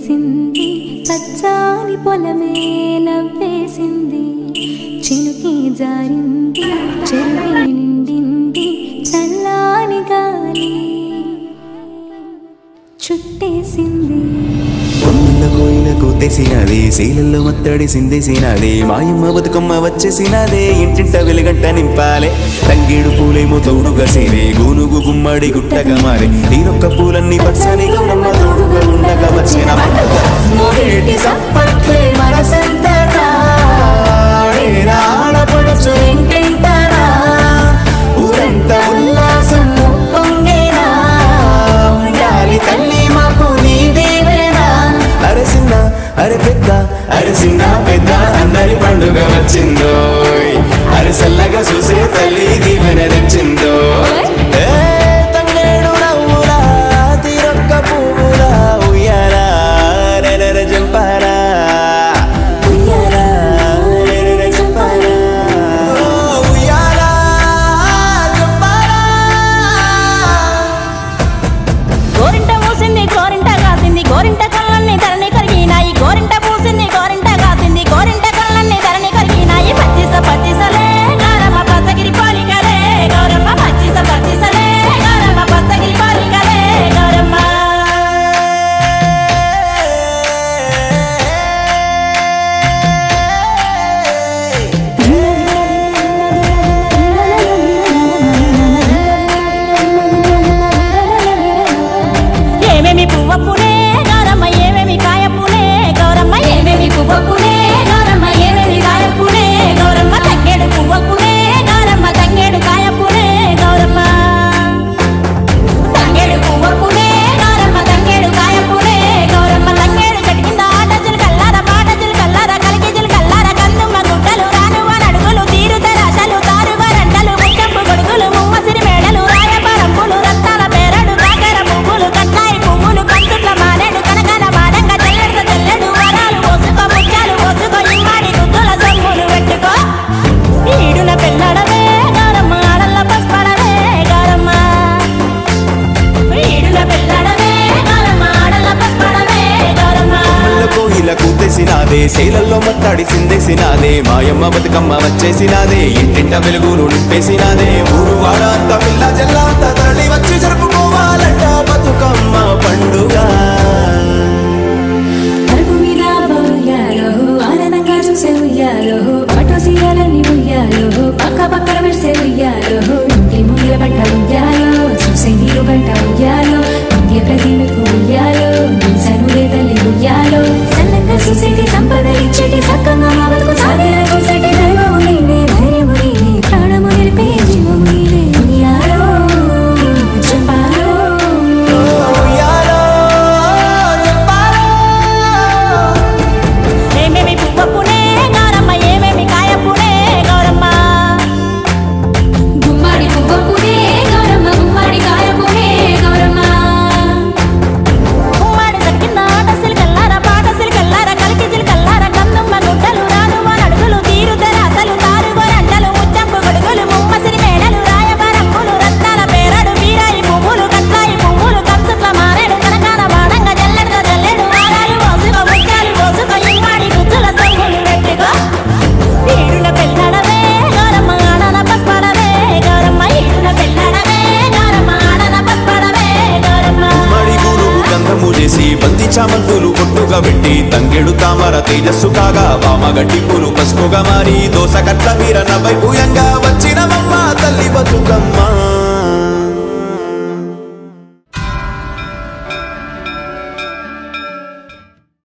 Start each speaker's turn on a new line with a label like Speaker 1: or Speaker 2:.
Speaker 1: మురిసింది పచ్చాని పొలమే నవ్వేసింది చినుకి జారింది చెరువు నిండింది చల్లాని గాలి చుట్టేసింది
Speaker 2: కోయిలకు తెసినది శీలల్లో మత్తడి సిందేసినది మాయమ్మ బతుకమ్మ వచ్చేసినదే ఇంటింట వెలుగంట నింపాలే తంగేడు పూలేమో తోడుగా సేరే గూనుగు గుమ్మడి గుట్టగా మారే తీరొక్క పూలన్నీ పచ్చని గౌరమ్మ తోడుగా ఉండగా వచ్చిన ఊరంతా ఉల్లాసం పొంగేనా ఉండాలి తల్లి మాకు నీదేవేనా అరే చిన్న అరే పెద్ద అరే చిన్న పెద్ద అందరి పండుగ వచ్చిందో అరే చల్లగా చూసే తల్లి దీవెన తెచ్చిందో తంగేడు నవ్వులా తీరొక్క పువ్వులా ఉయ్యాలా నెర జంపారా ఉయ్యాలా నెర జంపారా ఉయ్యాలా జంపారా
Speaker 3: గోరింట మూసింది గోరింట కాసింది గోరింట కళ్ళన్ని ధరణి కరిగినాయి గోరింట పూసింది గోరింట కాసింది గోరింట కళ్ళన్ని ధరణి కరిగినాయి పచ్చిసలే గౌరమ్మ పచ్చగిరి పాలికలే గౌరమ్మ పచ్చిసలే గౌరమ్మ పచ్చగిరి పాలికలే గౌరమ్మ ఏమేమి పువ్వప్పునే గౌరమ్మ ఏమేమి కాయప్పునే గౌరమ్మ ఏమేమి పువ్వప్పునే గౌరమ్మ ఏమేమి కాయప్పునే గౌరమ్మ తంగేడు పువ్వప్పునే గౌరమ్మ తంగేడు కాయప్పునే గౌరమ్మ తంగేడు పువ్వప్పునే గౌరమ్మ తంగేడు కాయప్పునే గౌరమ్మ తంగేడు చెట్టు కింద ఆటజులు కల్లార పాటజులు కల్లార కలికిజులు కల్లార కందుమ్మ గుడ్డలు రానువ నడుగులు తీరుతర అసలు తారుగా రంటలు ముట్టంపు గొడుగులు ముమ్మసిరి మేడలు రాయపరంపులు రత్తాల పేరడు కాకర పువ్వులు కట్టాయి పువ్వులు కంచుట్ల మానేడు కనకన మాడంగా తెల్లడు వరాలు పోసుకో ముత్యాలు పోసుకో ఇమ్మాడి గుద్దుల సొమ్ములు పెట్టుకో ఈడున పెళ్ళడవే గౌరమ్మ ఆడల్ల పసుపడవే గౌరమ్మ ఈడున పెళ్ళడవే గౌరమ్మ ఆడల్ల పసుపడవే గౌరమ్మ
Speaker 2: కోయిలకు తెసినాదే శైలల్లో మత్తడి సిందేసినాదే మాయమ్మ బతుకమ్మ వచ్చేసినాదే ఇంటింట వెలుగులు నింపేసినాదే ఊరు వాడ అంత పిల్ల జల్ల అంత తరలి వచ్చి జరుపుకోవాలంట బతుకమ్మ పండుగ
Speaker 1: అరుగు మీద ఉయ్యాలో ఆనందంగా చూసే ఉయ్యాలో పట్టు సీయాలన్నీ ఉయ్యాలో పక్క పక్కన మెరిసే ఉయ్యాలో ఇంటి ముందుల పంట ఉయ్యాలో చూసే నీరు పంట ఉయ్యాలో ఇంటి ప్రతి మెతుకు ఉయ్యాలో సనులే తల్లి ఉయ్యాలో సల్లంగా చూసేటి సంపద ఇచ్చేటి సక్కంగా మా బతుకు సాగేలా చూసేటి దైవము నీవే ధైర్యము నీవే ప్రాణము నిలిపే జీవము నీవే ఉయ్యాలో చెప్పాలో
Speaker 2: ఉయ్యాలో చెప్పాలో
Speaker 3: ఏమేమి పువ్వప్పునే గౌరమ్మ ఏమేమి కాయప్పునే గౌరమ్మ
Speaker 1: గుమ్మడి పువ్వప్పునే గౌరమ్మ గుమ్మడి కాయప్పునే గౌరమ్మ
Speaker 3: ఉమ్మాడి దక్కింద ఆటసిలు కల్లార పాటసిలు కల్లార కలికిజిలు కల్లార కందుమ్మ గుడ్డలు రానువ నడుగులు తీరుతర అసలు తారుగో రంటలు ముచ్చంపు గొడుగులు ముమ్మసిరి మేడలు రాయవరంపులు రత్నాల పేరడు వీరాయి పువ్వులు కట్లాయి పువ్వులు కంచుట్ల మారేడు కనకాన మాడంగా జల్లెడు వారాలు పోసుకో ముత్యాలు పోసుకో ఇమ్మాడి గుద్దుల సొమ్ములు పెట్టుకో ఈడున పెళ్ళడవే గౌరమ్మ ఆడన పసుపడవే గౌరమ్మ ఈడున పెళ్ళడవే గౌరమ్మ ఆడన పసుపడవే గౌరమ్మ
Speaker 2: మడి గురువు గంధము చేసి బంతి చామంతులు కొట్టుగా పెట్టి తంగేడు తామర తేజస్సు కాగా వామగడ్డి పూలు పసుపుగా మారి దోస కట్ల వీర నవ్వై భూయంగా వచ్చినమమ్మ తల్లి బతుక